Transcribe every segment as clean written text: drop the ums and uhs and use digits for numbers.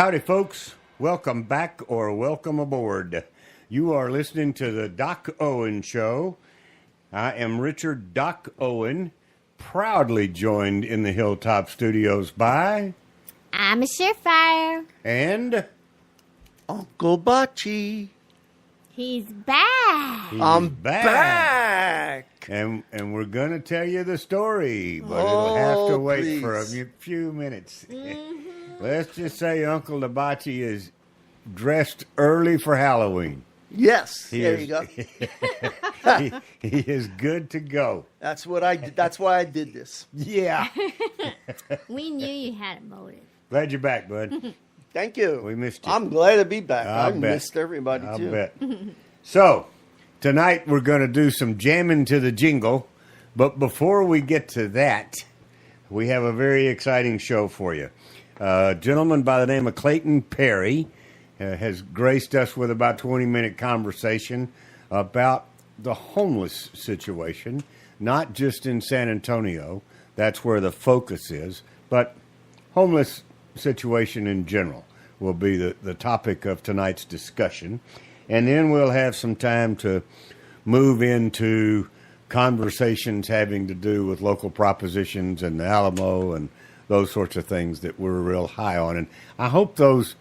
Howdy, folks. Welcome back or welcome aboard. You are listening to the Doc Owen Show. I am Richard Doc Owen, proudly joined in the Hilltop Studios by... I'm a surefire. And... Uncle Bocce. He's back. I'm back. And we're going to tell you the story, but it'll have to wait for a few minutes. Let's just say Uncle Hibachi is dressed early for Halloween. Yes, there you go. He is good to go. That's what I did. That's why I did this. Yeah. We knew you had a motive. Glad you're back, bud. Thank you. We missed you. I'm glad to be back. I bet. Missed everybody, I too. bet. So, tonight we're going to do some jamming to the jingle. But before we get to that, we have a very exciting show for you. A gentleman by the name of Clayton Perry has graced us with about 20-minute conversation about the homeless situation, not just in San Antonio. That's where the focus is, but homeless situation in general will be the topic of tonight's discussion. And then we'll have some time to move into conversations having to do with local propositions and the Alamo and those sorts of things that we're real high on. And I hope those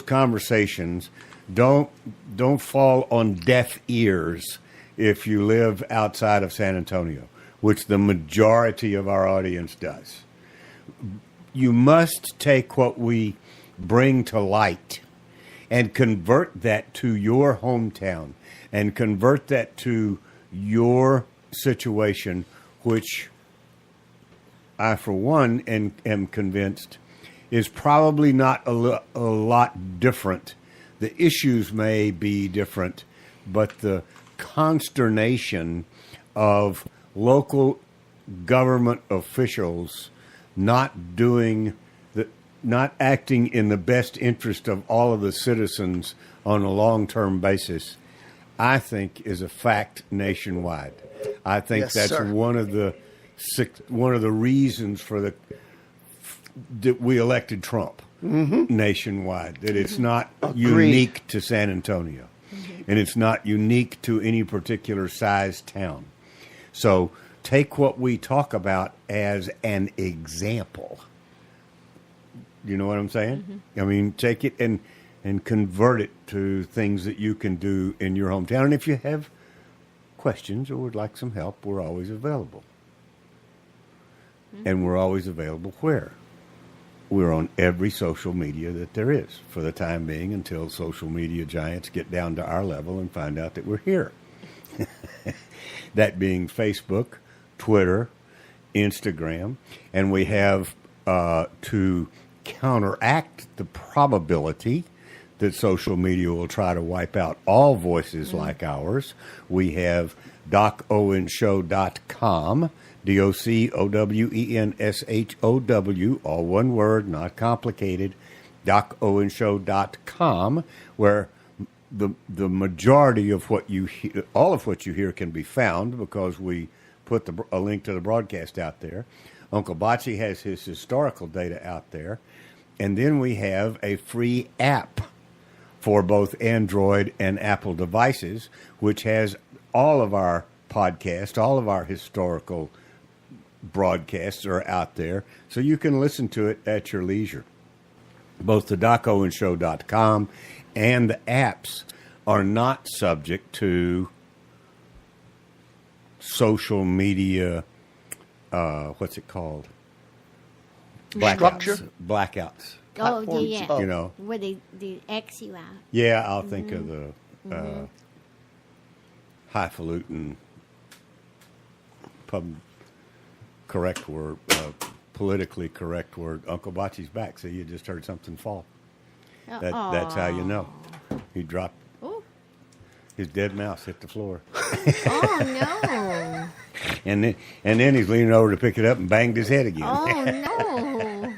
conversations don't fall on deaf ears if you live outside of San Antonio, which the majority of our audience does. You must take what we bring to light and convert that to your hometown and convert that to your situation, which I, for one, am convinced is probably not a lot different. The issues may be different, but the consternation of local government officials not acting in the best interest of all of the citizens on a long-term basis, I think is a fact nationwide. I think that's one of the reasons for that we elected Trump nationwide. That it's not unique to San Antonio, and it's not unique to any particular size town. So take what we talk about as an example. You know what I'm saying? I mean, take it and convert it to things that you can do in your hometown. And if you have questions or would like some help, we're always available. And we're always available where? We're on every social media that there is for the time being until social media giants get down to our level and find out that we're here. That being Facebook, Twitter, Instagram, and we have to counteract the probability that social media will try to wipe out all voices like ours. We have DocOwenShow.com, DocOwenShow, all one word, not complicated, DocOwenShow.com, where the majority of what you hear, all of what you hear can be found because we put a link to the broadcast out there. Uncle Bocce has his historical data out there. And then we have a free app for both Android and Apple devices, which has all of our podcasts, all of our historical broadcasts are out there, so you can listen to it at your leisure. Both the DocOwenShow.com and the apps are not subject to social media, what's it called? Structure? Blackouts. Oh, yeah. You know. Where they X you out. Yeah, I'll think of the highfalutin correct word, politically correct word. Uncle Bocce's back, so you just heard something fall. That's how you know. He dropped. Ooh. His dead mouse hit the floor. Oh, no. And then he's leaning over to pick it up and banged his head again. Oh, no.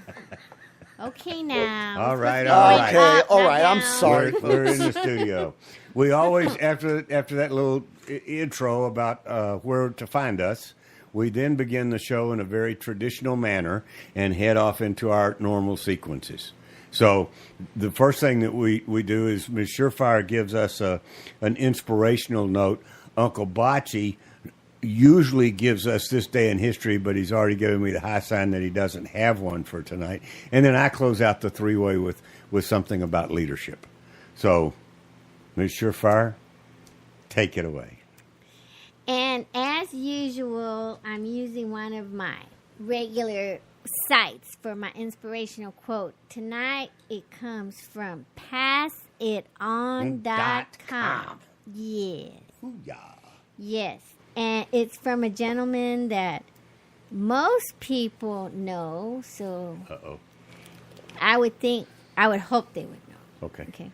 Okay, now. All right. Okay, all right. I'm sorry. We're in the studio. We always, after that little intro about where to find us, we then begin the show in a very traditional manner and head off into our normal sequences. So the first thing that we do is Ms. Surefire gives us an inspirational note. Uncle Bocce usually gives us this day in history, but he's already given me the high sign that he doesn't have one for tonight. And then I close out the three-way with something about leadership. So, Ms. Surefire, take it away. And as usual, I'm using one of my regular sites for my inspirational quote. Tonight, it comes from passiton.com. Yes. Ooh-yah. Yes. And it's from a gentleman that most people know, so Uh-oh. I would hope they would know. Okay. Okay.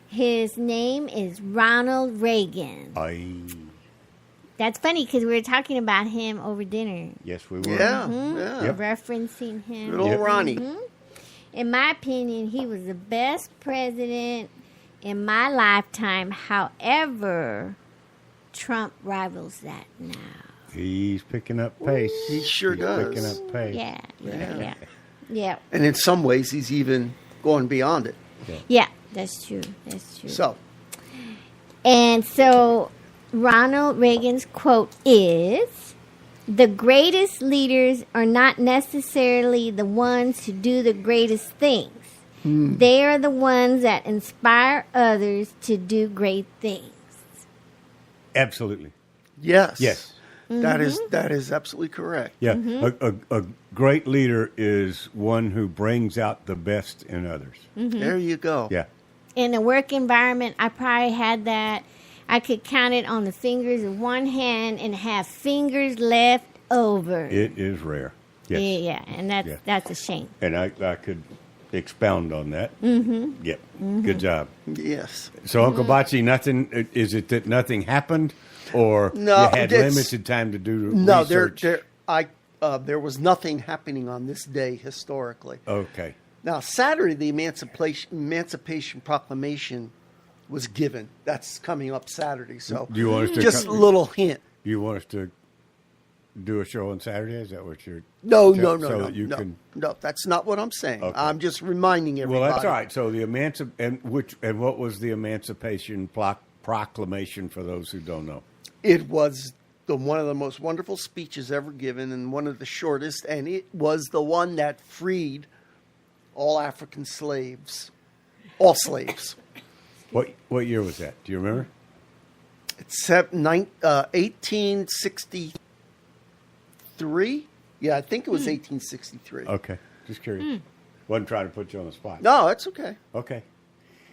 His name is Ronald Reagan. That's funny because we were talking about him over dinner. Yes, we were. Yeah, Yep. Referencing him. Good old Ronnie. In my opinion, he was the best president in my lifetime. However, Trump rivals that now. He's picking up pace. He sure He's does. picking up pace. Yeah. And in some ways, he's even going beyond it. Yeah, that's true. So, And so Ronald Reagan's quote is, "The greatest leaders are not necessarily the ones who do the greatest things. They are the ones that inspire others to do great things." Absolutely. yes. Yes. That is absolutely correct. Yeah. A great leader is one who brings out the best in others. There you go. Yeah. In a work environment, I probably had that. I could count it on the fingers of one hand and have fingers left over. It is rare. Yes. Yeah, and that's a shame. And I could expound on that. Mm-hmm. Yeah. Good job. Yes. So, Uncle Bocce, nothing, is it that nothing happened or No, you had it's- limited time to do No, research? there was nothing happening on this day historically. Okay. Now, Saturday, the Emancipation Proclamation was given. That's coming up Saturday. So, Do you want us to just a little hint. Do you want us to do a show on Saturday? Is that what you're... No, so that you no, can... no. That's not what I'm saying. Okay. I'm just reminding everybody. Well, that's all right. So the and what was the Emancipation Proclamation for those who don't know? It was one of the most wonderful speeches ever given, and one of the shortest. And it was the one that freed all African slaves, all slaves. What year was that? Do you remember? It's 1863. Yeah, I think it was 1863. Okay, just curious. Wasn't trying to put you on the spot. No, that's okay. Okay,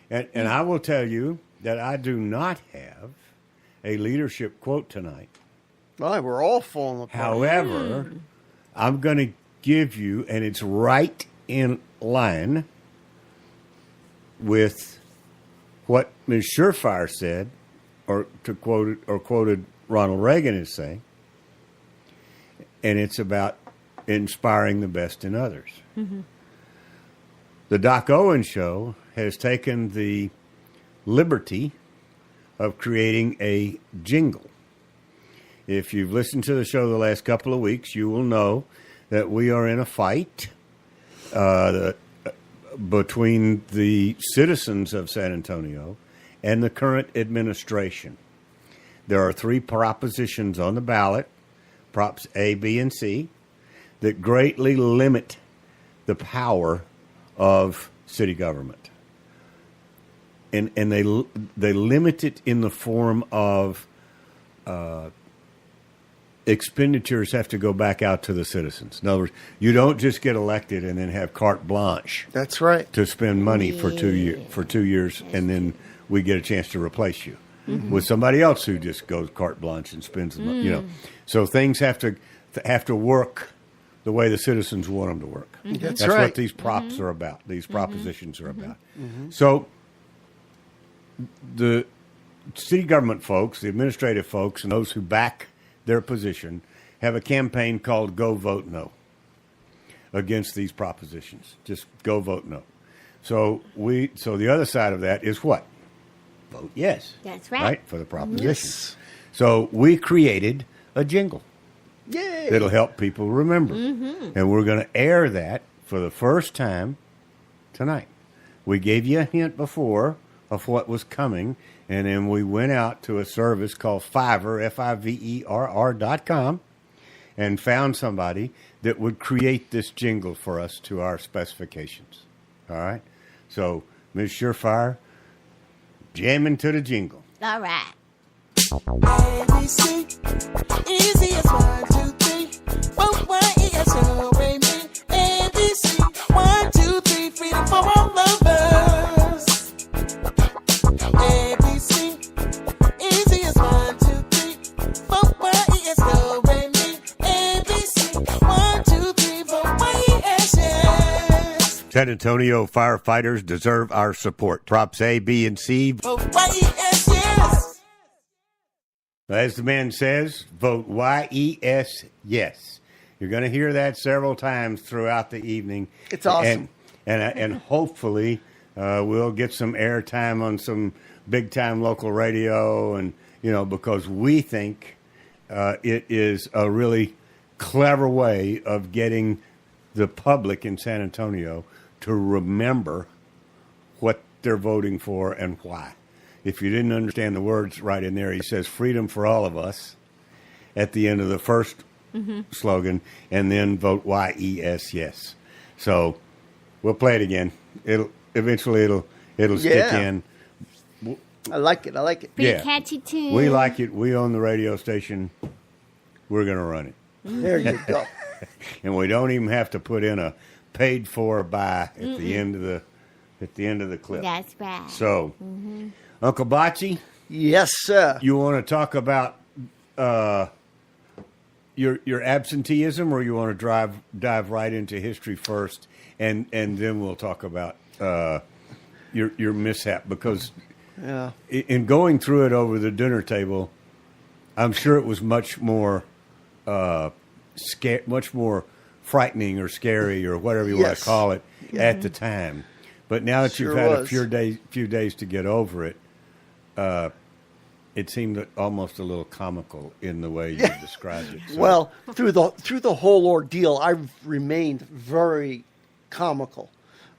and I will tell you that I do not have a leadership quote tonight. Well, we're all falling apart. However, I'm going to give you, and it's right in line with what Ms. Surefire said, or quoted Ronald Reagan as saying, and it's about inspiring the best in others. The Doc Owen Show has taken the liberty of creating a jingle. If you've listened to the show the last couple of weeks, you will know that we are in a fight between the citizens of San Antonio and the current administration. There are 3 propositions on the ballot, Props A, B, and C, that greatly limit the power of city government. And they limit it in the form of expenditures have to go back out to the citizens. In other words, you don't just get elected and then have carte blanche That's right. to spend money for 2 years, and then we get a chance to replace you with somebody else who just goes carte blanche and spends the money. You know, so things have to work the way the citizens want them to work. That's what right. these props are about. These propositions are about. So the city government folks, the administrative folks, and those who back their position have a campaign called Go Vote No against these propositions. Just go vote no. So the other side of that is what? Vote yes. That's right. Right, for the proposition. Yes. So we created a jingle Yay. that'll help people remember. And we're going to air that for the first time tonight. We gave you a hint before of what was coming, and then we went out to a service called Fiverr, Fiverr.com, and found somebody that would create this jingle for us to our specifications. All right? So, Ms. Surefire, jamming to the jingle. All right. ABC, easy as 1, 2, 3. Oh, Y-E-S-O, baby. ABC, 1, 2, 3, freedom for all of us. ABC, easy as 1, 2, 3. Oh, Y-E-S-O, baby. ABC, 1, 2, 3, for Y-E-S-S. San Antonio firefighters deserve our support. Props A, B, and C. For Y-E-S-S. As the man says, vote YES yes. You're going to hear that several times throughout the evening. It's awesome. And hopefully we'll get some airtime on some big-time local radio, and because we think it is a really clever way of getting the public in San Antonio to remember what they're voting for and why. If you didn't understand the words right in there, he says freedom for all of us at the end of the first slogan, and then vote YES yes. So we'll play it again. It'll stick in. I like it. Pretty catchy tune. We like it. We own the radio station. We're going to run it. There you go. And we don't even have to put in a paid for by at the end of the clip. That's right. So, Uncle Bocce, Yes, sir. you want to talk about your absenteeism, or you want to dive right into history first, and then we'll talk about your mishap? Because Yeah. in going through it over the dinner table, I'm sure it was much more much more frightening or scary or whatever you want Yes. to call it at the time. But now that Sure you've had was. a few days to get over it, it seemed almost a little comical in the way you described it. So, Well, through the whole ordeal, I've remained very comical.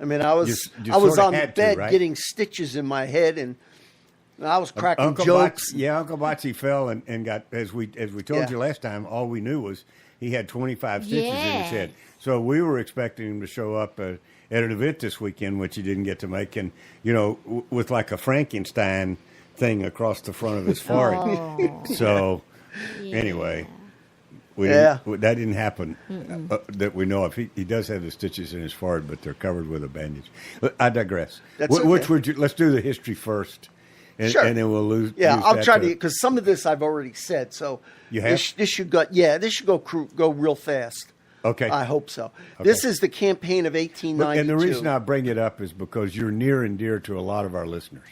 I mean, I was You I was sorta on the had to, bed right? getting stitches in my head, and I was cracking Uncle jokes. Uncle Bocce fell and got, as we told Yeah. you last time, all we knew was he had 25 stitches in his Yeah. head. So we were expecting him to show up at an event this weekend, which he didn't get to make, and with like a Frankenstein thing across the front of his forehead. Oh. So anyway, Yeah. that didn't happen that we know of. He does have the stitches in his forehead, but they're covered with a bandage. I digress. That's Which okay. would you? Let's do the history first, and, Sure. and then we'll lose. Yeah, use I'll that try to, because some of this I've already said. So You have? this should go. This should go real fast. Okay. I hope so. This is the campaign of But- 1892. and the reason I bring it up is because you're near and dear to a lot of our listeners,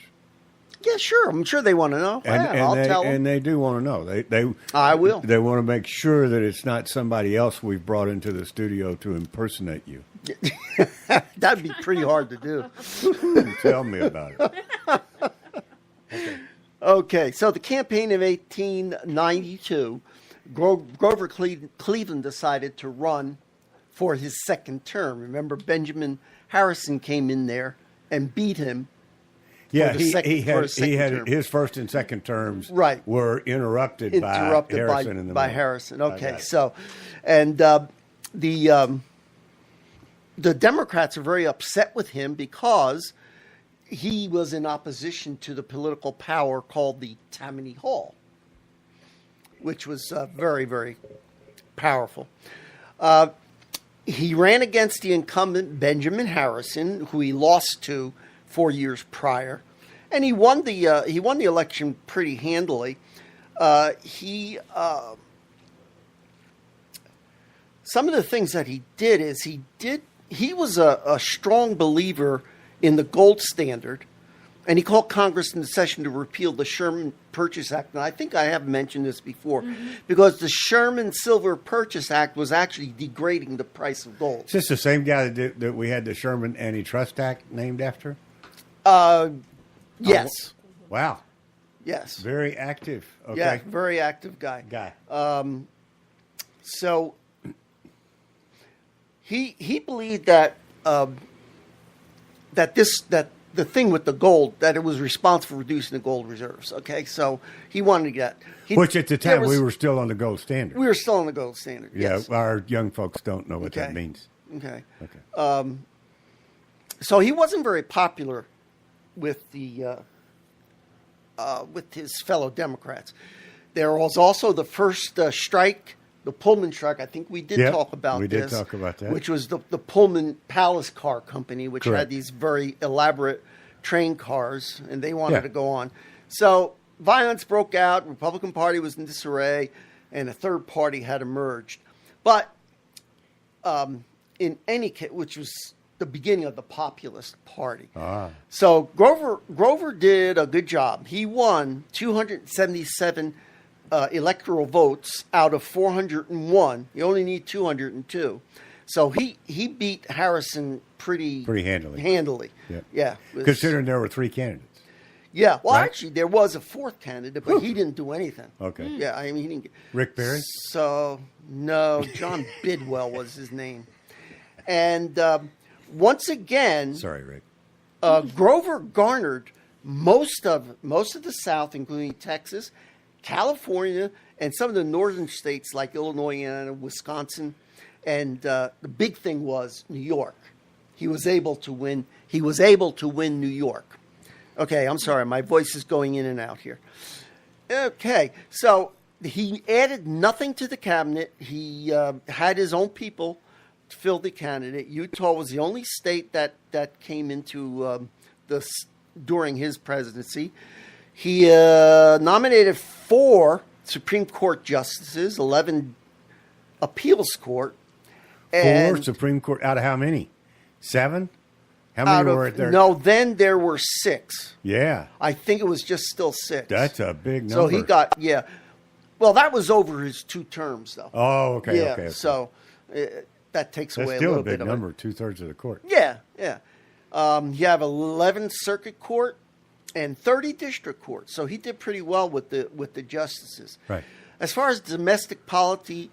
Yeah, sure. I'm sure they want to know. I'll tell them. and they do want to know. They I will. They want to make sure that it's not somebody else we've brought into the studio to impersonate you. That'd be pretty hard to do. Tell me about it. Okay, so the campaign of 1892, Grover Cleveland decided to run for his second term. Remember, Benjamin Harrison came in there and beat him. Yeah, the he had term. his first and second terms Right. were interrupted by Harrison in the by middle. Harrison. I Okay, got it. so, and the Democrats are very upset with him because he was in opposition to the political power called the Tammany Hall, which was very, very powerful. He ran against the incumbent Benjamin Harrison, who he lost to 4 years prior, and he won the election pretty handily. Some of the things that he did is he was a strong believer in the gold standard, and he called Congress into session to repeal the Sherman Purchase Act. And I think I have mentioned this before, because the Sherman Silver Purchase Act was actually degrading the price of gold. Is this the same guy that we had the Sherman Antitrust Act named after? Yes. Wow, Yes. very active. Okay, Yeah, very active guy. So he believed that that the thing with the gold, that it was responsible for reducing the gold reserves. Okay, so he wanted to get Which at the time we were still on the gold standard. we were still on the gold standard. Yeah, Yes. our young folks don't know what that Okay. means. Okay. Okay. So he wasn't very popular with with his fellow Democrats. There was also the first strike, the Pullman strike. I think we did Yep, talk about we this. did talk about that. Which was the Pullman Palace Car Company, which Correct. had these very elaborate train cars, and they wanted Yeah. to go on. So violence broke out. Republican Party was in disarray, and a third party had emerged. But in any case, which was the beginning of the Populist Party. Ah. So Grover did a good job. He won 277 electoral votes out of 401. You only need 202. So he beat Harrison pretty handily. Yep. Yeah. it was- Considering there were three candidates. yeah. Well, right? actually, there was a fourth candidate, but he didn't do anything. Okay. Yeah, I mean, he didn't get. Rick Perry? So no, John Bidwell was his name, and once again, Sorry, Rick. Grover garnered most of the South, including Texas, California, and some of the northern states like Illinois and Wisconsin. And the big thing was New York. He was able to win. He was able to win New York. Okay, I'm sorry, my voice is going in and out here. Okay, so he added nothing to the cabinet. He had his own people fill the candidate. Utah was the only state that came into during his presidency. He nominated 4 Supreme Court justices, 11 appeals court, 4 Supreme Court out of how many? 7? How many were there? No, then there were 6. Yeah, I think it was just still 6. that's a big number. So he got Well, that was over his 2 terms, though. Oh, okay. yeah. Okay. So that takes That's away a still little a big bit number. of it. 2/3 of the court. Yeah, yeah. You have 11 circuit court and 30 district courts. So he did pretty well with the justices. Right. As far as domestic policy,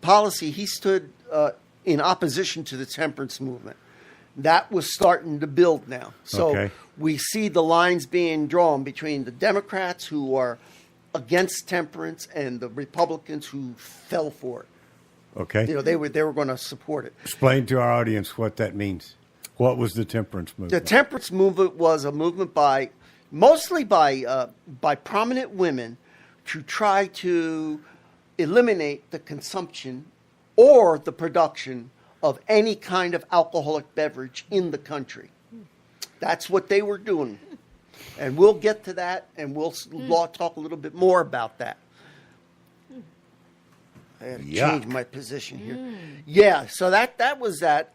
he stood in opposition to the temperance movement. That was starting to build now. So Okay. we see the lines being drawn between the Democrats who are against temperance and the Republicans who fell for it. Okay. You know, they were going to support it. Explain to our audience what that means. What was the temperance The movement? temperance movement was a movement mostly by prominent women to try to eliminate the consumption or the production of any kind of alcoholic beverage in the country. That's what they were doing. And we'll get to that, and we'll talk a little bit more about that. I had to change my position here. Yeah, so that was that.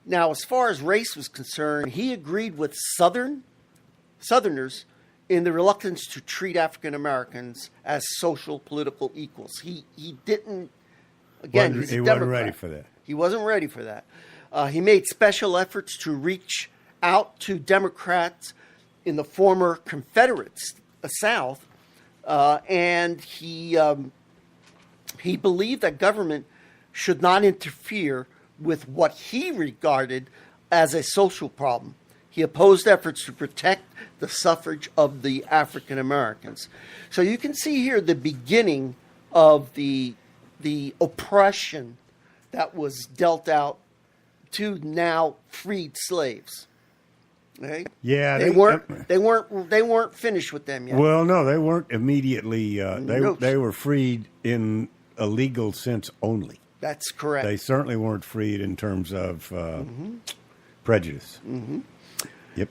Now, as far as race was concerned, he agreed with Southerners in the reluctance to treat African Americans as social political equals. He didn't. Again, he's a He wasn't Democrat. ready for that. He wasn't ready for that. He made special efforts to reach out to Democrats in the former Confederate South, and he believed that government should not interfere with what he regarded as a social problem. He opposed efforts to protect the suffrage of the African Americans. So you can see here the beginning of the oppression that was dealt out to now freed slaves. Okay? Yeah, they weren't finished with them yet. Well, no, they weren't immediately. No. They were freed in a legal sense only. That's correct. They certainly weren't freed in terms of prejudice. Mm-hmm. Yep.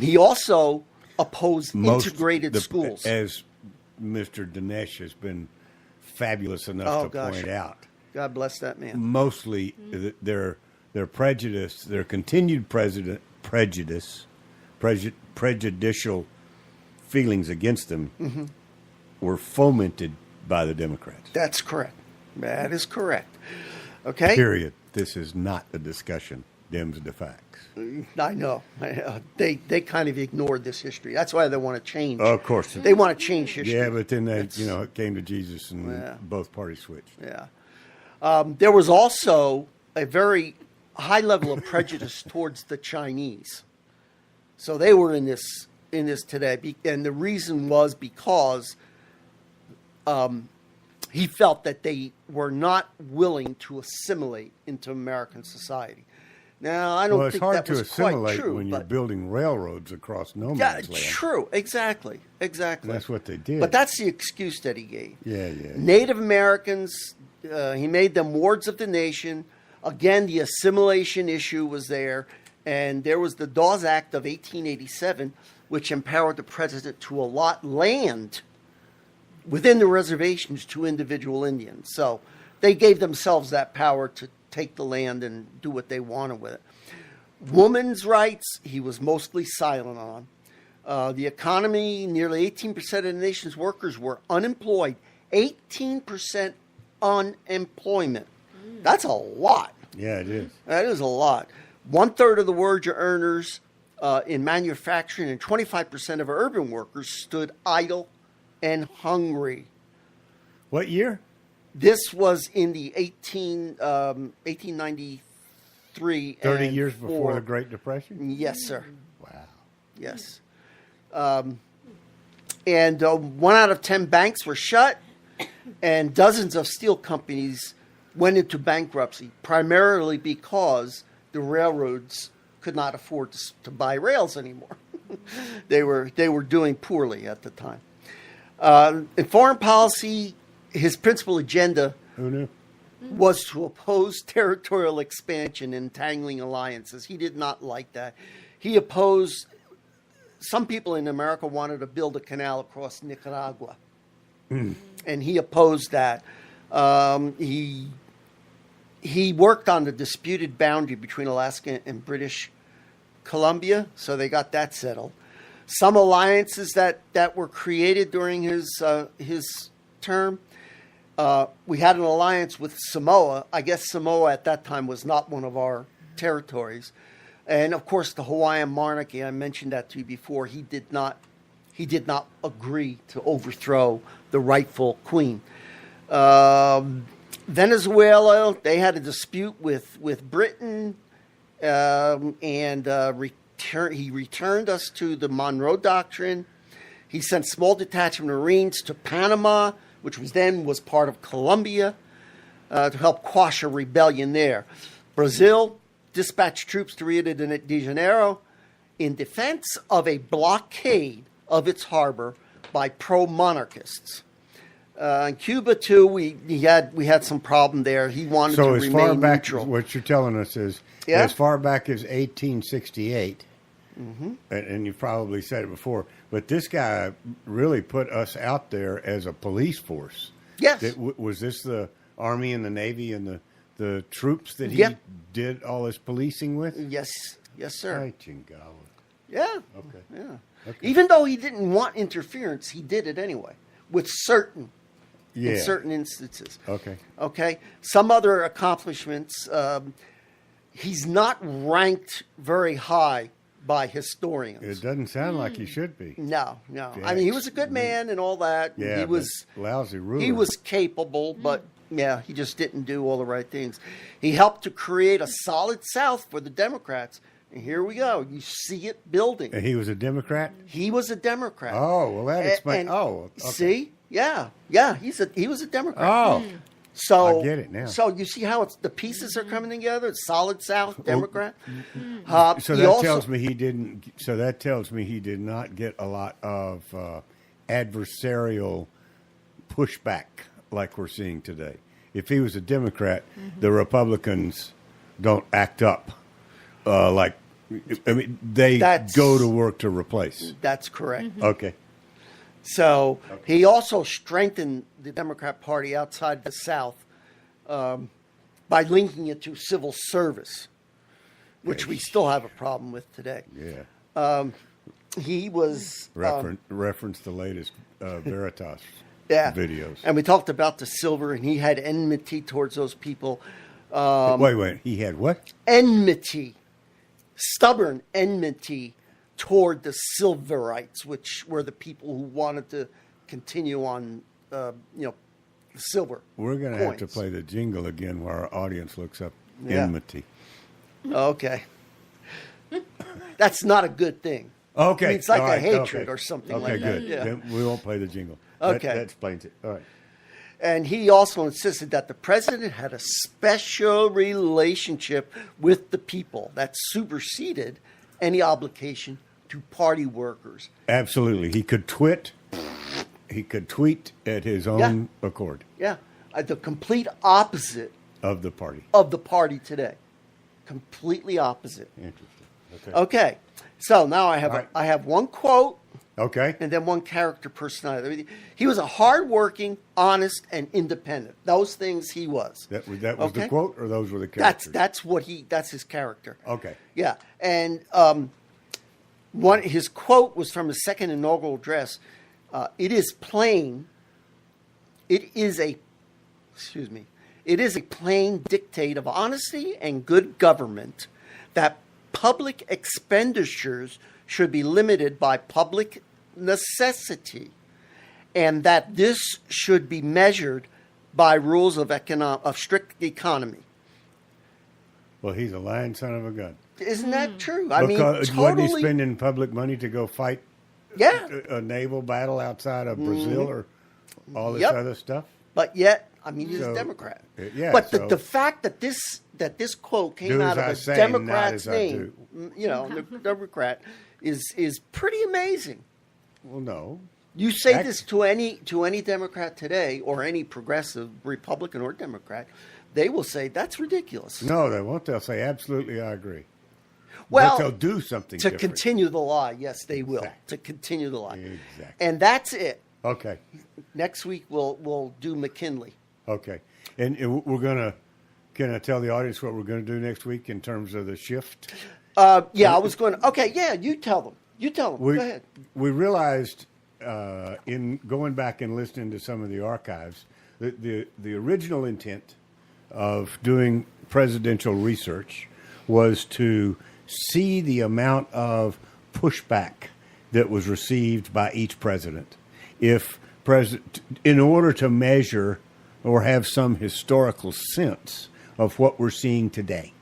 He also opposed Most- integrated the- schools. as Mr. Dinesh has been fabulous enough to point out. God bless that man. Mostly, their prejudice, their continued prejudicial feelings against them were fomented by the Democrats. That's correct. That is correct. Okay? Period. This is not a discussion. Dems the facts. I know. They kind of ignored this history. That's why they want to change. Of course. They want to change history. Yeah, but then it came to Jesus and both parties switched. Yeah. There was also a very high level of prejudice towards the Chinese. So they were in this today, and the reason was because he felt that they were not willing to assimilate into American society. Now, I don't Well, it's think hard that to was assimilate quite true, when you're but building railroads across no yeah, man's land. true, exactly. That's what they did. But that's the excuse that he gave. Yeah. Native Americans, he made them wards of the nation. Again, the assimilation issue was there. And there was the Dawes Act of 1887, which empowered the president to allot land within the reservations to individual Indians. So they gave themselves that power to take the land and do what they wanted with it. Women's rights, he was mostly silent on. The economy, nearly 18% of the nation's workers were unemployed. 18% unemployment. That's a lot. Yeah, it is. That is a lot. 1/3 of the wage earners in manufacturing and 25% of urban workers stood idle and hungry. What year? This was in the 1893. 30 and years before four. the Great Depression? Yes, sir. Wow. Yes. And 1 out of 10 banks were shut, and dozens of steel companies went into bankruptcy, primarily because the railroads could not afford to buy rails anymore. They were doing poorly at the time. In foreign policy, his principal agenda Who knew? was to oppose territorial expansion and entangling alliances. He did not like that. He opposed. Some people in America wanted to build a canal across Nicaragua, and he opposed that. He worked on the disputed boundary between Alaska and British Columbia, so they got that settled. Some alliances that were created during his term. We had an alliance with Samoa. I guess Samoa at that time was not one of our territories. And of course, the Hawaiian monarchy, I mentioned that to you before, he did not agree to overthrow the rightful queen. Venezuela, they had a dispute with Britain, and he returned us to the Monroe Doctrine. He sent small detachment Marines to Panama, which was part of Colombia, to help quash a rebellion there. Brazil dispatched troops to Rio de Janeiro in defense of a blockade of its harbor by pro-monarchists. In Cuba too, we had some problem there. He wanted to as far remain back, neutral. what you're telling us is, as far back as 1868, and you've probably said it before, but this guy really put us out there as a police force. Yes. Was this the Army and the Navy and the troops that he Yep. did all his policing with? Yes, sir. Right, Chingawa. Yeah. Okay. Yeah. Okay. Even though he didn't want interference, he did it anyway with certain instances. Okay. Okay. Some other accomplishments. He's not ranked very high by historians. It doesn't sound like he should be. No. I mean, he was a good man and all that. Yeah, he was lousy ruler. He was capable, but yeah, he just didn't do all the right things. He helped to create a solid South for the Democrats. And here we go. You see it building. And he was a Democrat? He was a Democrat. Oh, well, that explains. And Okay. See? Yeah. He was a Democrat. Oh, So I get it now. So you see how the pieces are coming together? Solid South, Democrat. so that tells me he didn't. So that tells me he did not get a lot of adversarial pushback like we're seeing today. If he was a Democrat, the Republicans don't act up like. I mean, they go to work to replace. That's correct. Okay. So he also strengthened the Democrat Party outside the South by linking it to civil service, which we still have a problem with today. Yeah. He was Reference the latest Veritas videos. And we talked about the silver, and he had enmity towards those people. Wait. He had what? Enmity. Stubborn enmity toward the Silverites, which were the people who wanted to continue on, silver. We're going to have to play the jingle again while our audience looks up enmity. Okay. That's not a good thing. Okay. I mean, it's like all a right, hatred okay. or something Okay, like that. good. Yeah. Then we won't play the jingle. Okay. That explains it. All right. And he also insisted that the president had a special relationship with the people that superseded any obligation to party workers. Absolutely. He could tweet. He could tweet at his own accord Yeah, the complete opposite of the party. of the party today. Completely opposite. Interesting. Okay. Okay, so now I have All right. I have one quote Okay. and then one character personality. He was a hardworking, honest, and independent. Those things he was. That was the Okay. quote, or those were the characters? That's his character. Okay. Yeah, and his quote was from his second inaugural address. It is plain. It is a plain dictate of honesty and good government that public expenditures should be limited by public necessity, and that this should be measured by rules of strict economy. Well, he's a lying son of a gun. Isn't that true? I mean, Because wasn't he totally. spending public money to go fight Yeah, a naval battle outside of Brazil or all this Yep. other stuff? but yet, I mean, he's So, a Democrat. yeah, but so- the fact that this quote came Do out as of I a say, Democrat's not as I name, the Democrat, is pretty amazing. Well, no. You say Act- this to any Democrat today, or any progressive Republican or Democrat, they will say that's ridiculous. No, they won't. They'll say, absolutely, I agree. Well, but they'll do something to different. continue the lie. Yes, they will. Exactly. To continue the lie. Exactly. And that's it. Okay. Next week we'll do McKinley. Okay. And we're going to, can I tell the audience what we're going to do next week in terms of the shift? Yeah, I was going to. Okay, yeah, you tell them. Go ahead. We realized in going back and listening to some of the archives that the original intent of doing presidential research was to see the amount of pushback that was received by each president. In order to measure or have some historical sense of what we're seeing today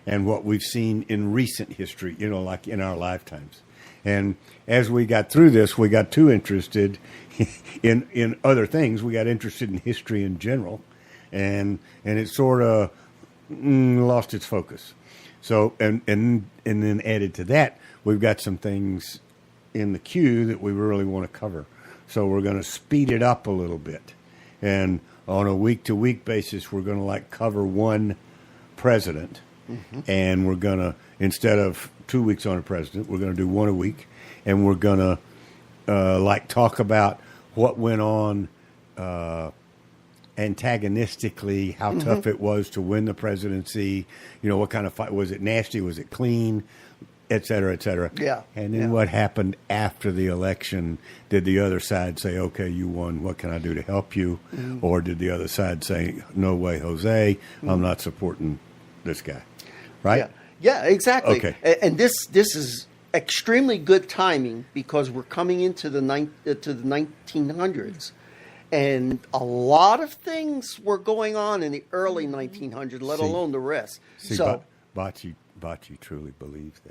and what we've seen in recent history, like in our lifetimes. And as we got through this, we got too interested in other things. We got interested in history in general, and it sort of lost its focus. So, and then added to that, we've got some things in the queue that we really want to cover. So we're going to speed it up a little bit. And on a week-to-week basis, we're going to cover one president. Mm-hmm. And we're going to, instead of 2 weeks on a president, we're going to do one a week. And we're going to talk about what went on antagonistically, how tough it was to win the presidency, what kind of fight, was it nasty, was it clean, et cetera, et cetera. Yeah. And then what happened after the election? Did the other side say, okay, you won, what can I do to help you? Mm-hmm. Or did the other side say, no way, Jose, I'm not supporting this guy, right? Yeah, exactly. Okay. And this is extremely good timing because we're coming into the 1900s. And a lot of things were going on in the early 1900s, let alone the rest. See, So, Bocce truly believes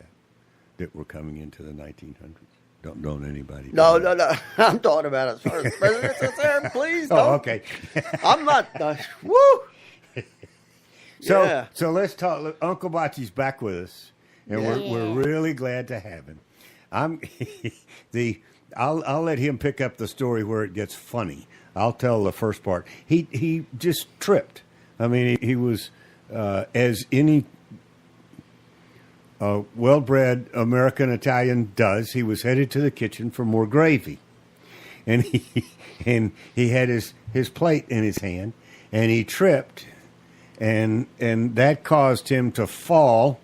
that we're coming into the 1900s. Don't anybody. no. I'm talking about as far as presidents are concerned. Please don't. Oh, okay. I'm not. Woo! So let's talk. Uncle Bocce's back with us, and Yeah. we're really glad to have him. I'll let him pick up the story where it gets funny. I'll tell the first part. He just tripped. I mean, he was as any well-bred American Italian does. He was headed to the kitchen for more gravy, and he had his plate in his hand, and he tripped, and that caused him to fall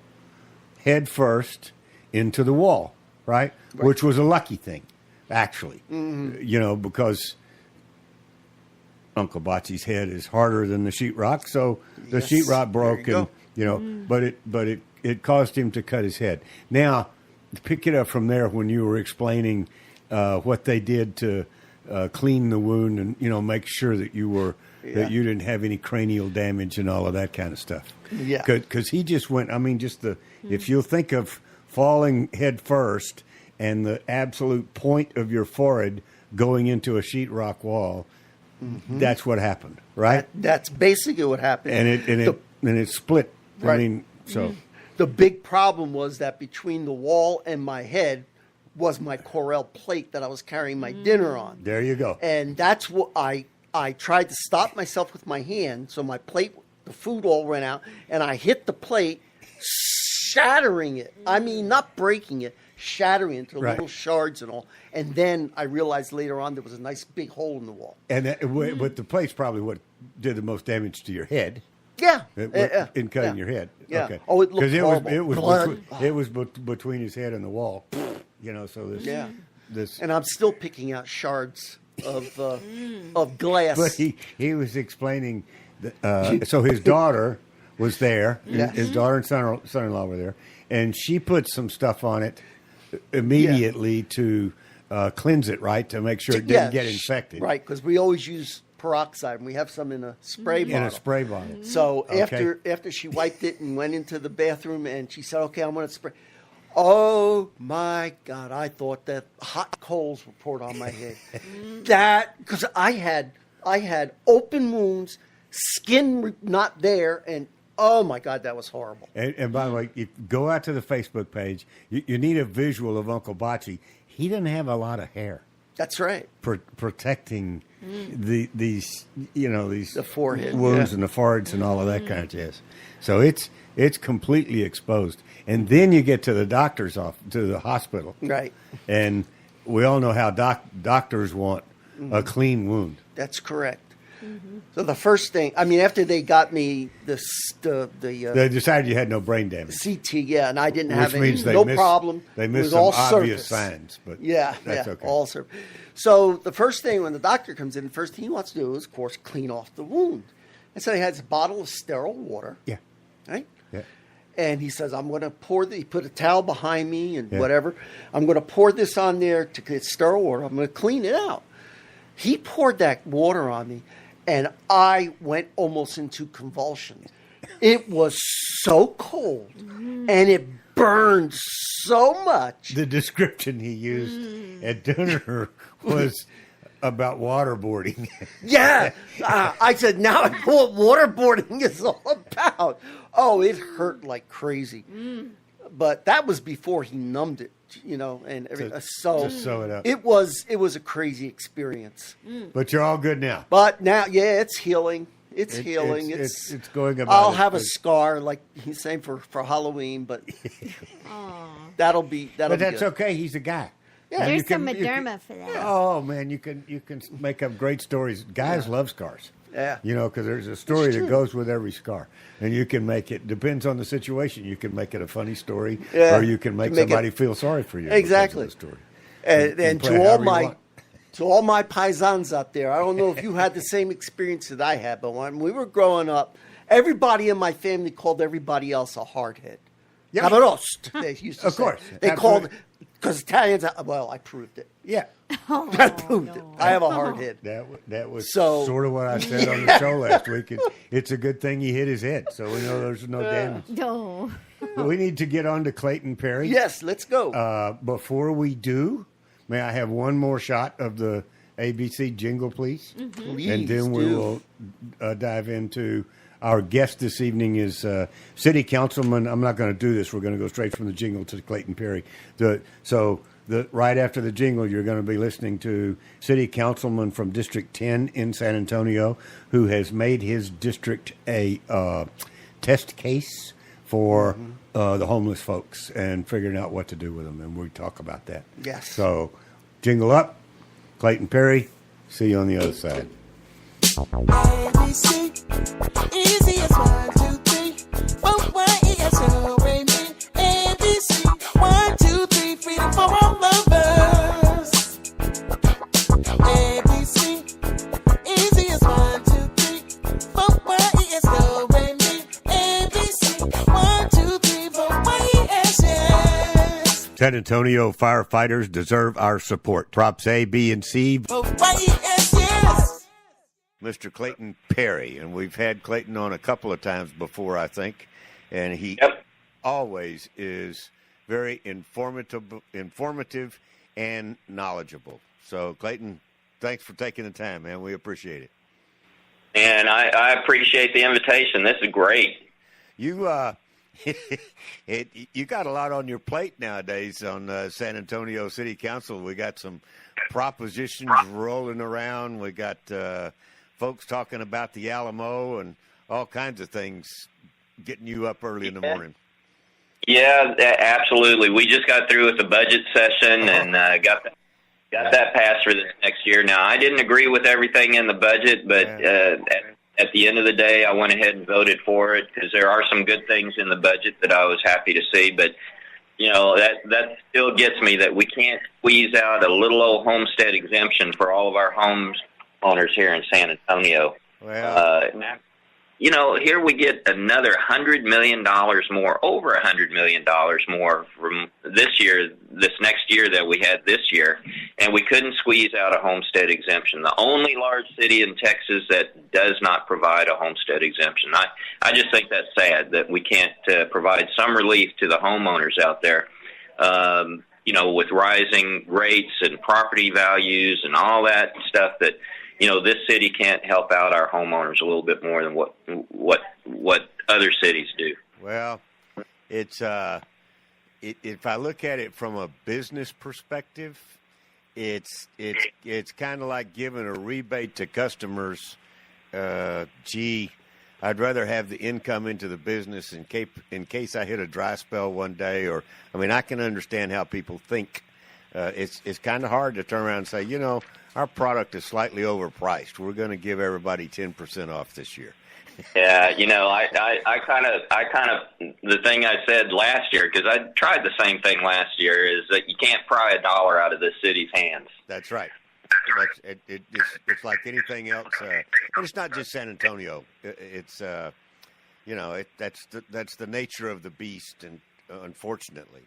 head first into the wall, right? Which was a lucky thing, actually, because Uncle Bocce's head is harder than the sheetrock, so the sheetrock broke, and but it caused him to cut his head. Now, pick it up from there when you were explaining what they did to clean the wound and make sure that that you didn't have any cranial damage and all of that kind of stuff. Yeah, because he just went. I mean, if you'll think of falling head first and the absolute point of your forehead going into a sheetrock wall. That's what happened, right? That's basically what happened. And it split. Right. I mean, so The big problem was that between the wall and my head was my Corel plate that I was carrying my dinner on. there you go. And that's what I tried to stop myself with my hand, so my plate, the food all ran out, and I hit the plate, shattering it. I mean, not breaking it, shattering it into Right. little shards and all. And then I realized later on there was a nice big hole in the wall. And with the plate's probably what did the most damage to your head. Yeah. In cutting your head. Yeah. Okay. Oh, it looked 'Cause horrible. It was Blood. between his head and the wall. So this. Yeah. This. And I'm still picking out shards of glass. But he was explaining. So his daughter was there. Yeah. His daughter and son-in-law were there, and she put some stuff on it immediately to cleanse it, right, to make sure it didn't get infected. Right, because we always use peroxide, and we have some in a spray bottle. In a spray bottle. So Okay. after she wiped it and went into the bathroom, and she said, "Okay, I'm going to spray." Oh my God! I thought that hot coals were poured on my head. Because I had open wounds, skin not there, and oh my God, that was horrible. And by the way, you go out to the Facebook page. You need a visual of Uncle Bocce. He didn't have a lot of hair That's right. protecting these The forehead, wounds yeah. and the foreheads and all of that kind of jazz. So it's completely exposed. And then you get to the doctor's office, to the hospital, Right. and we all know how doctors want a clean wound. That's correct. So the first thing, I mean, after they got me the They decided you had no brain damage, CT, yeah, and I didn't have which any, means they no missed, problem. They It missed was some all obvious surface. signs, but Yeah, that's yeah, okay. all surface. So the first thing when the doctor comes in, the first thing he wants to do is, of course, clean off the wound. And so he has a bottle of sterile water, Yeah, right? yeah. And he says, I'm going to he put a towel behind me and Yeah. whatever. I'm going to pour this on there to get sterile water. I'm going to clean it out. He poured that water on me, and I went almost into convulsions. It was so cold, and it burned so much. The description he used at dinner was about waterboarding. Yeah. I said, now I know what waterboarding is all about. Oh, it hurt like crazy. But that was before he numbed it, and everything. To So sew it up. it was a crazy experience. But you're all good now. But now, yeah, it's healing. It's It- healing. It's going about. I'll it, have a but- scar, like he's saying, for Halloween, but that'll be But that's good. okay. He's a guy. Yeah. There's You can- some you can- Moderna for that. Oh man, you can make up great stories. Guys love scars. Yeah. Because there's a story true. that goes with every scar, and you can make it. Depends on the situation. You can make it a funny story, Yeah. or you can make Make it- somebody feel sorry for you. because of Exactly. the story. And, You and play to all however you my want. paisans out there, I don't know if you had the same experience that I had, but when we were growing up, everybody in my family called everybody else a hardhead. Yep. Cavarost, they used to Of say. course. They Absolutely. called, because Italians, well, I proved it. Yeah, I proved it. I have a hard head. that was So- sort of what I said on the show last week. It's a good thing he hit his head, so we know there's no damage. No. But we need to get on to Clayton Perry. Yes, let's go. Before we do, may I have one more shot of the ABC jingle, please? Please And then we do. will dive into our guest this evening is City Councilman. I'm not going to do this. We're going to go straight from the jingle to Clayton Perry. Right after the jingle, you're going to be listening to City Councilman from District 10 in San Antonio, who has made his district a test case for the homeless folks and figuring out what to do with them. And we talk about that. Yes. So, jingle up. Clayton Perry. See you on the other side. ABC, easy as 1, 2, 3. Y6, baby. ABC, 1, 2, 3. Freedom for all lovers. ABC, easy as 1, 2, 3. Y6, baby. ABC, 1, 2, 3. For Y6. San Antonio firefighters deserve our support. Props A, B, and C. For Y6. Mr. Clayton Perry, and we've had Clayton on a couple of times before, I think, and he always is very informative and knowledgeable. So, Clayton, thanks for taking the time, man. We appreciate it. And I appreciate the invitation. This is great. You you got a lot on your plate nowadays on San Antonio City Council. We got some propositions rolling around. We got folks talking about the Alamo and all kinds of things getting you up early in the morning. Yeah, absolutely. We just got through with the budget session and got that passed for this next year. Now, I didn't agree with everything in the budget, but at the end of the day, I went ahead and voted for it because there are some good things in the budget that I was happy to see. But, you know, that still gets me that we can't squeeze out a little old homestead exemption for all of our homeowners here in San Antonio. Well, you know, here we get another $100 million more, over $100 million more from this next year that we had this year, and we couldn't squeeze out a homestead exemption. The only large city in Texas that does not provide a homestead exemption. I just think that's sad that we can't provide some relief to the homeowners out there, you know, with rising rates and property values and all that stuff that, you know, this city can't help out our homeowners a little bit more than what other cities do. Well, it's if I look at it from a business perspective, it's kind of like giving a rebate to customers. Gee, I'd rather have the income into the business in case I hit a dry spell one day. Or I mean, I can understand how people think. It's kind of hard to turn around and say, you know, our product is slightly overpriced. We're going to give everybody 10% off this year. Yeah, you know, I kind of the thing I said last year, because I tried the same thing last year, is that you can't pry a dollar out of the city's hands. That's right. It's like anything else, and it's not just San Antonio. It's you know, that's the nature of the beast, and unfortunately,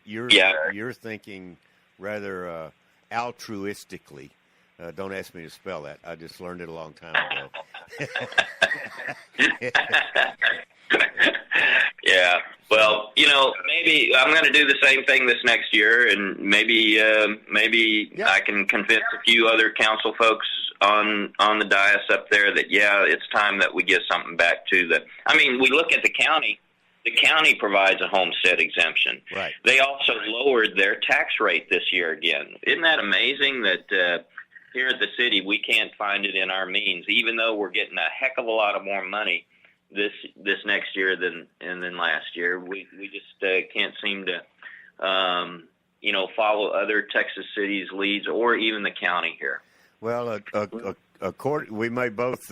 you're thinking rather altruistically. Don't ask me to spell that. I just learned it a long time ago. Yeah. Well, you know, maybe I'm going to do the same thing this next year, and maybe I can convince a few other council folks on the dais up there that, yeah, it's time that we give something back to the. I mean, we look at the county. The county provides a homestead exemption. Right. They also lowered their tax rate this year again. Isn't that amazing that here at the city we can't find it in our means, even though we're getting a heck of a lot of more money this next year than last year. We just can't seem to you know, follow other Texas cities' leads or even the county here. Well, we may both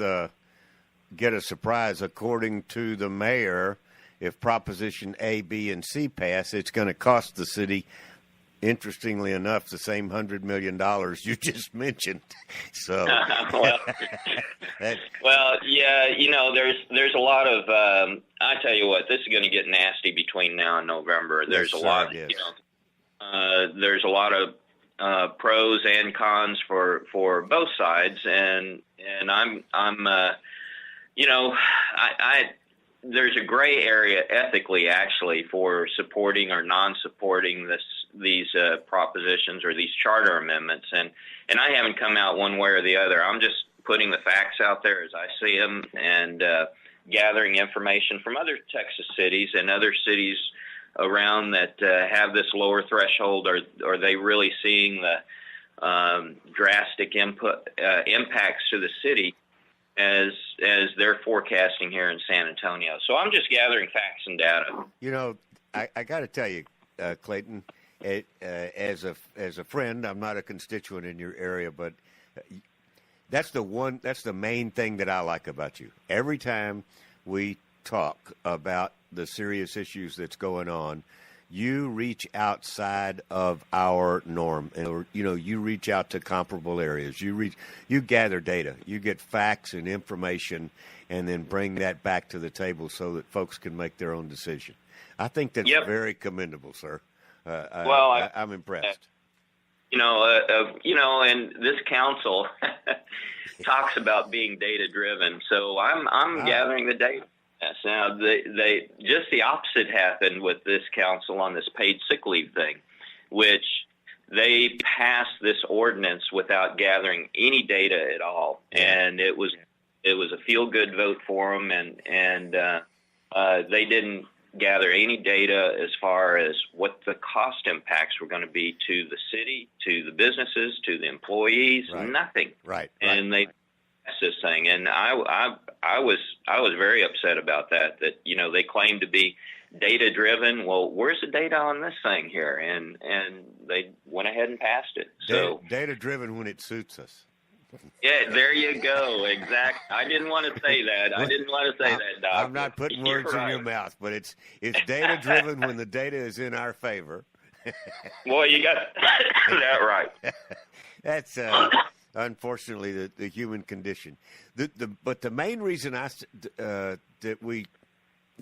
get a surprise. According to the mayor, if Proposition A, B, and C pass, it's going to cost the city, interestingly enough, the same $100 million you just mentioned. So, well, yeah, you know, there's a lot of. I tell you what, this is going to get nasty between now and November. There's yes, a lot, yes. you know, there's a lot of pros and cons for both sides, and I'm you know, there's a gray area ethically, actually, for supporting or non-supporting these propositions or these charter amendments, and I haven't come out one way or the other. I'm just putting the facts out there as I see them and gathering information from other Texas cities and other cities around that have this lower threshold. Are they really seeing the drastic impacts to the city as they're forecasting here in San Antonio? So I'm just gathering facts and data. You know, I got to tell you, Clayton, as a friend, I'm not a constituent in your area, but that's the main thing that I like about you. Every time we talk about the serious issues that's going on, you reach outside of our norm, and you know, you reach out to comparable areas. You gather data, you get facts and information, and then bring that back to the table so that folks can make their own decision. I think that's very commendable, sir. I'm impressed. You know, and this council talks about being data driven, so I'm gathering the data. Yes. Now, they just the opposite happened with this council on this paid sick leave thing, which they passed this ordinance without gathering any data at all, and it was a feel good vote for them, and they didn't gather any data as far as what the cost impacts were going to be to the city, to the businesses, to the employees. Nothing. Right. And they this thing, and I was very upset about that. That they claim to be data driven. Well, where's the data on this thing here? And they went ahead and passed it. So data driven when it suits us. Yeah, there you go. Exactly. I didn't want to say that. Doc. I'm not putting words in your mouth, but it's data driven when the data is in our favor. Boy, you got that right. That's unfortunately the human condition. But the main reason that we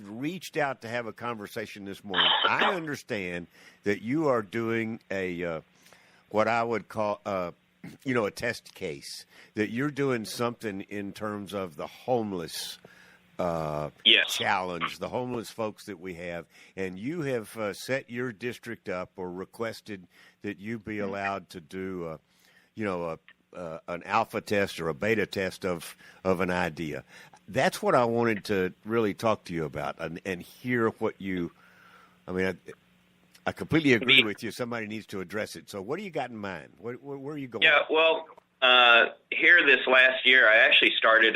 reached out to have a conversation this morning, I understand that you are doing a what I would call a test case, that you're doing something in terms of the homeless challenge, the homeless folks that we have, and you have set your district up or requested that you be allowed to do an alpha test or a beta test of an idea. That's what I wanted to really talk to you about and hear what you. I mean, I completely agree with you. Somebody needs to address it. So, what do you got in mind? Where are you going? Yeah, well, here this last year, I actually started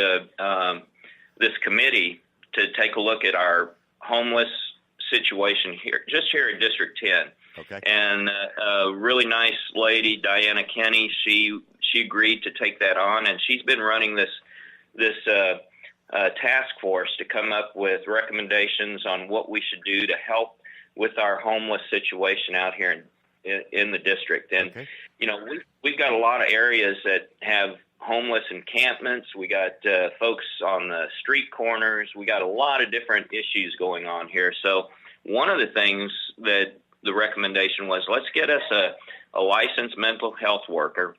this committee to take a look at our homeless situation here in District 10. Okay. And a really nice lady, Diana Kenny, she agreed to take that on, and she's been running this task force to come up with recommendations on what we should do to help with our homeless situation out here in the district. And we've got a lot of areas that have homeless encampments. We got folks on the street corners. We got a lot of different issues going on here. So one of the things that the recommendation was, let's get us a licensed mental health worker,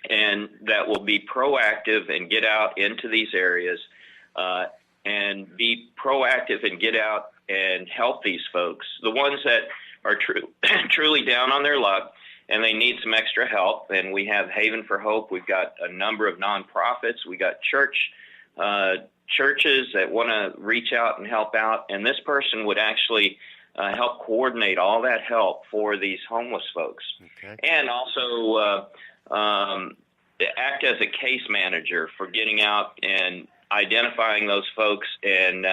and that will be proactive and get out into these areas and be proactive and get out and help these folks, the ones that are truly down on their luck and they need some extra help. And we have Haven for Hope. We've got a number of nonprofits. We got churches that want to reach out and help out. And this person would actually help coordinate all that help for these homeless folks. Okay. And also act as a case manager for getting out and identifying those folks and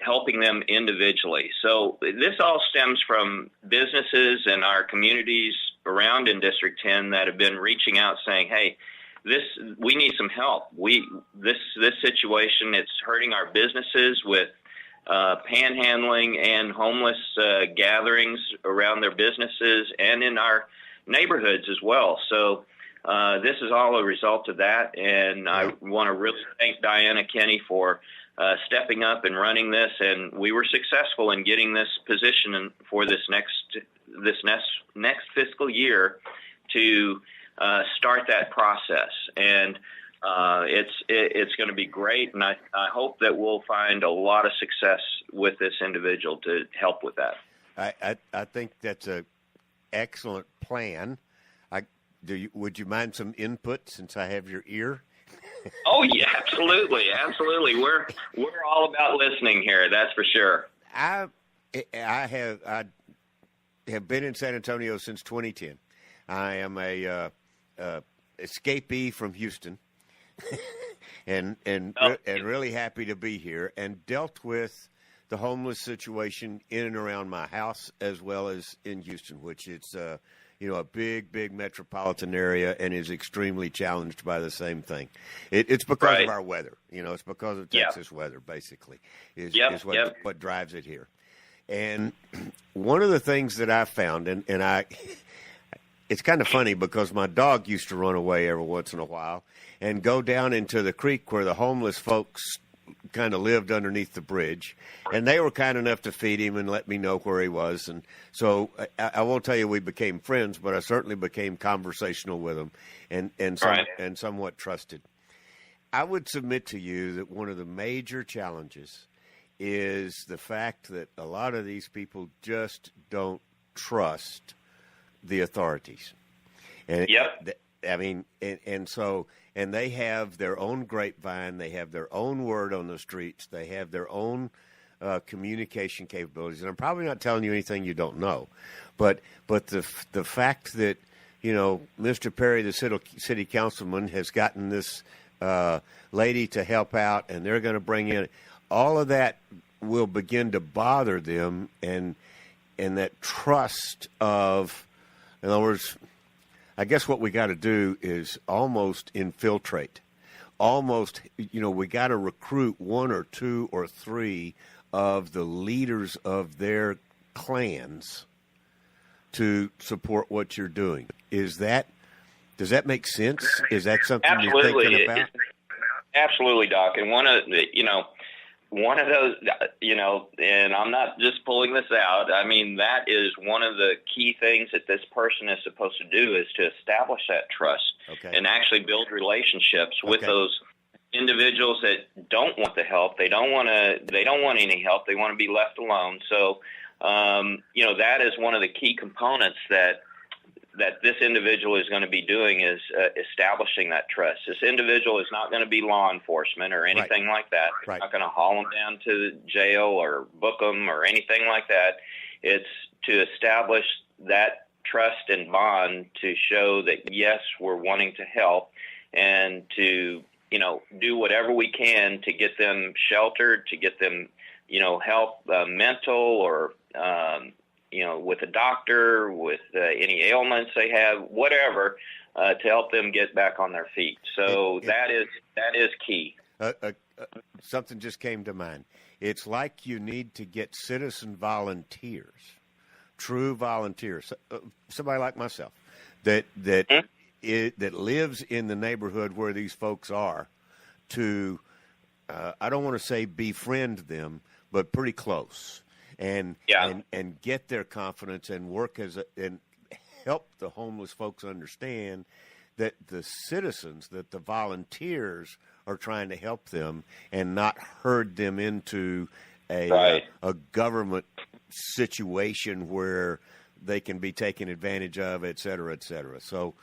helping them individially. So this all stems from businesses and our communities around in District 10 that have been reaching out saying, hey, we need some help. This situation, it's hurting our businesses with panhandling and homeless gatherings around their businesses and in our neighborhoods as well. So this is all a result of that, and I want to really thank Diana Kenny for stepping up and running this, and we were successful in getting this position for this next fiscal year to start that process. And it's going to be great, and I hope that we'll find a lot of success with this individual to help with that. I think that's an excellent plan. Would you mind some input since I have your ear? Oh yeah, absolutely. We're all about listening here. That's for sure. I have been in San Antonio since 2010. I am a escapee from Houston, and really happy to be here and dealt with the homeless situation in and around my house as well as in Houston, which it's a big metropolitan area and is extremely challenged by the same thing. It's because of our weather. It's because of Texas weather, basically, is what drives it here. And one of the things that I found, and it's kind of funny because my dog used to run away every once in a while and go down into the creek where the homeless folks kind of lived underneath the bridge, and they were kind enough to feed him and let me know where he was. And so I won't tell you we became friends, but I certainly became conversational with him and somewhat trusted. I would submit to you that one of the major challenges is the fact that a lot of these people just don't trust the authorities. And Yep. I mean, and they have their own grapevine, they have their own word on the streets, they have their own communication capabilities. And I'm probably not telling you anything you don't know, but the fact that, you know, Mr. Perry, the city councilman, has gotten this lady to help out, and they're going to bring in all of that will begin to bother them, and that trust of, in other words, I guess what we got to do is almost infiltrate. Almost, you know, we got to recruit one or two or three of the leaders of their clans to support what you're doing. Does that make sense? Is that something Absolutely. you're thinking about? Absolutely, Doc. And one of those, you know, and I'm not just pulling this out. I mean, that is one of the key things that this person is supposed to do, is to establish that trust and actually build relationships with those individuals that don't want the help. They don't want any help. They want to be left alone. So, you know, that is one of the key components that this individual is going to be doing, is establishing that trust. This individual is not going to be law enforcement or anything like that. It's not going to haul them down to jail or book them or anything like that. It's to establish that trust and bond, to show that, yes, we're wanting to help, and to, you know, do whatever we can to get them sheltered, to get them, you know, help, mental or, you know, with a doctor, with any ailments they have, whatever, to help them get back on their feet. So that is key. Something just came to mind. It's like you need to get citizen volunteers, true volunteers, somebody like myself that lives in the neighborhood where these folks are, to I don't want to say befriend them, but pretty close. And get their confidence and work and help the homeless folks understand that the citizens, that the volunteers are trying to help them, and not herd them into a government situation where they can be taken advantage of, et cetera, et cetera. So,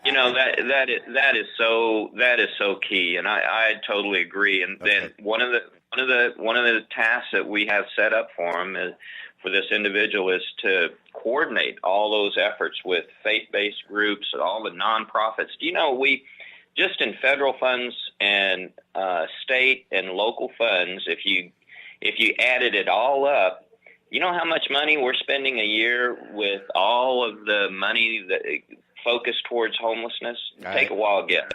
you know, that is so key, and I totally agree. And then one of the tasks that we have set up for him for this individual is to coordinate all those efforts with faith-based groups and all the nonprofits. Do you know, we just in federal funds and state and local funds, if you added it all up, you know how much money we're spending a year with all of the money that focused towards homelessness? Take a wild guess.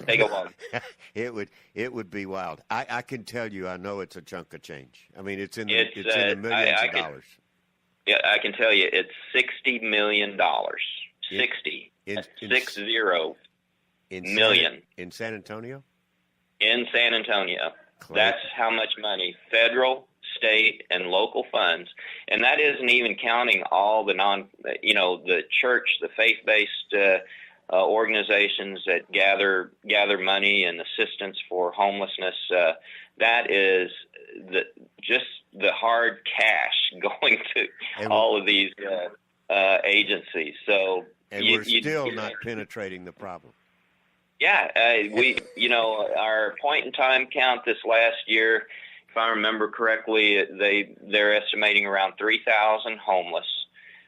Take a wild guess. It would be wild. I can tell you, I know it's a chunk of change. I mean, it's in the millions of dollars. Yeah, I can tell you, it's $60 million. 60. 60 million. In San Antonio? In San Antonio. That's how much money, federal, state, and local funds. And that isn't even counting all the the church, the faith-based organizations that gather money and assistance for homelessness. That is just the hard cash going to all of these agencies. So, we're still not penetrating the problem. Yeah, our point-in-time count this last year, if I remember correctly, they're estimating around 3,000 homeless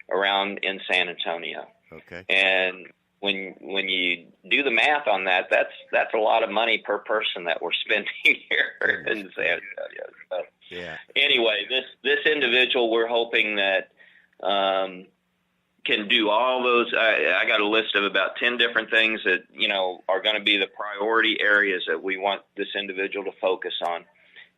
around in San Antonio. Okay. And when you do the math on that, that's a lot of money per person that we're spending here in San Antonio. So, anyway, this individual, we're hoping that can do all those. I got a list of about 10 different things that, you know, are going to be the priority areas that we want this individual to focus on.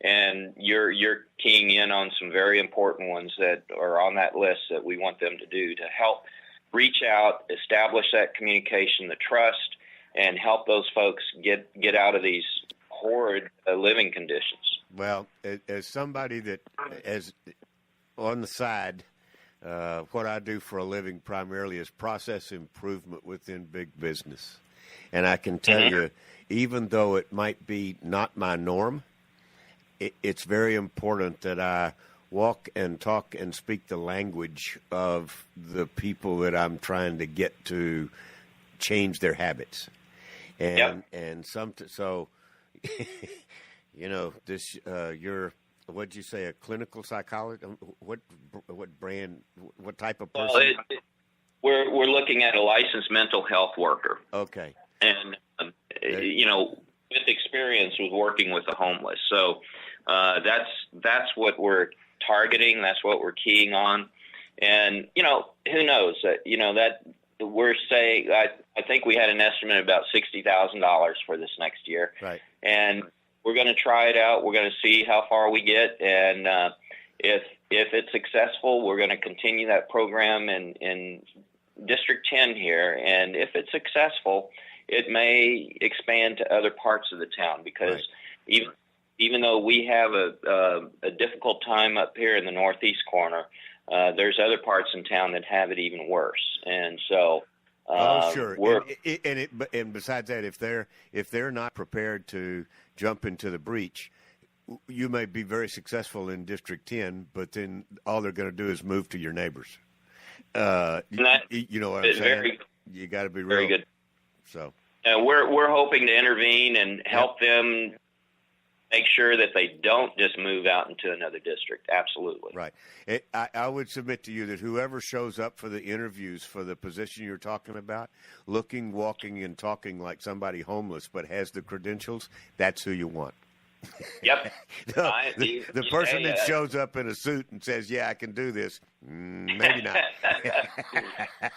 And you're keying in on some very important ones that are on that list that we want them to do to help reach out, establish that communication, the trust, and help those folks get out of these horrid living conditions. Well, as somebody that, as on the side, what I do for a living primarily is process improvement within big business. And I can tell you, even though it might be not my norm, it's very important that I walk and talk and speak the language of the people that I'm trying to get to change their habits. And so you know, this you're, what'd you say, a clinical psychologist? What brand, what type of person? Well, we're looking at a licensed mental health worker. Okay. And you know, with experience with working with the homeless. So that's what we're targeting. That's what we're keying on. And you know, who knows? You know, that we're saying, I think we had an estimate of about $60,000 for this next year. Right. And we're going to try it out. We're going to see how far we get, and if it's successful, we're going to continue that program in District 10 here. And if it's successful, it may expand to other parts of the town, because even though we have a difficult time up here in the northeast corner, there's other parts in town that have it even worse. And so, sure. And besides that, if they're not prepared to jump into the breach, you may be very successful in District 10, but then all they're going to do is move to your neighbors. You know what I'm saying? You got to be real. Very good. So we're hoping to intervene and help them make sure that they don't just move out into another district. Absolutely. Right. I would submit to you that whoever shows up for the interviews for the position you're talking about, looking, walking, and talking like somebody homeless but has the credentials, that's who you want. Yep. The person that shows up in a suit and says, yeah, I can do this, maybe not.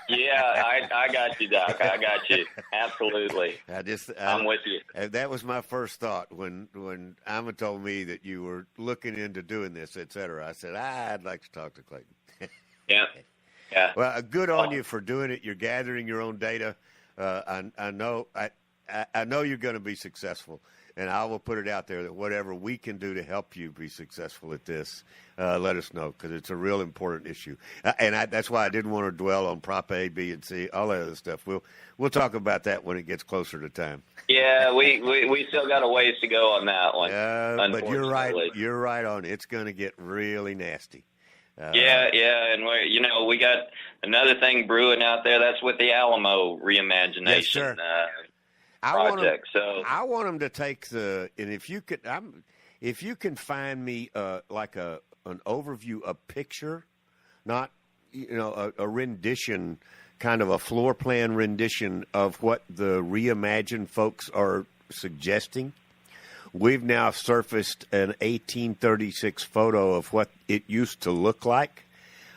Yeah, I got you, Doc. I got you. Absolutely. I'm with you. That was my first thought when Amma told me that you were looking into doing this, et cetera. I said, I'd like to talk to Clayton. Yeah. Yeah. Well, good on you for doing it. You're gathering your own data. I know you're going to be successful. And I will put it out there that whatever we can do to help you be successful at this, let us know, because it's a real important issue. That's why I didn't want to dwell on Prop A, B, and C, all that other stuff. We'll talk about that when it gets closer to time. Yeah, we still got a ways to go on that one. But you're right. You're right on. It's going to get really nasty. Yeah, and we got another thing brewing out there. That's with the Alamo reimagination. Yes, sir. Project. I want them to take and if you can find me like an overview, a picture, not a rendition, kind of a floor plan rendition of what the reimagined folks are suggesting. We've now surfaced an 1836 photo of what it used to look like.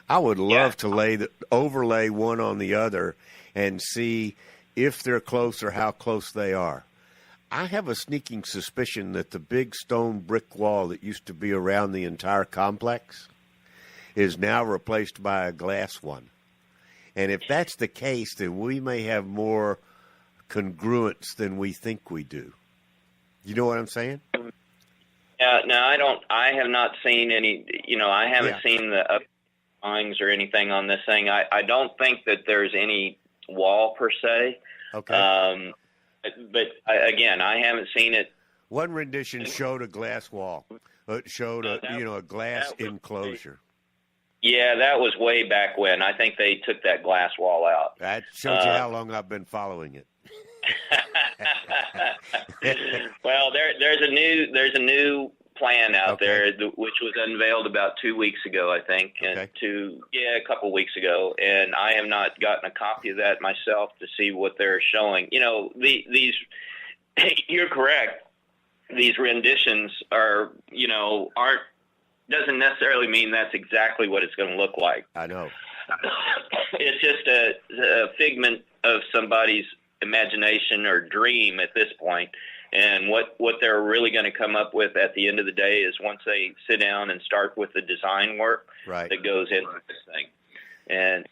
I would love to overlay one on the other and see if they're close or how close they are. I have a sneaking suspicion that the big stone brick wall that used to be around the entire complex is now replaced by a glass one. And if that's the case, then we may have more congruence than we think we do. You know what I'm saying? Yeah, no, I have not seen any, I haven't seen the up drawings or anything on this thing. I don't think that there's any wall per se. Okay. But again, I haven't seen it. One rendition showed a glass wall. It showed a glass enclosure. Yeah, that was way back when. I think they took that glass wall out. That shows you how long I've been following it. Well, there's a new plan out there, which was unveiled about 2 weeks ago, I think, and a couple weeks ago, and I have not gotten a copy of that myself to see what they're showing. These you're correct. These renditions aren't doesn't necessarily mean that's exactly what it's going to look like. I know. It's just a figment of somebody's imagination or dream at this point. And what they're really going to come up with at the end of the day is once they sit down and start with the design work that goes into this thing. And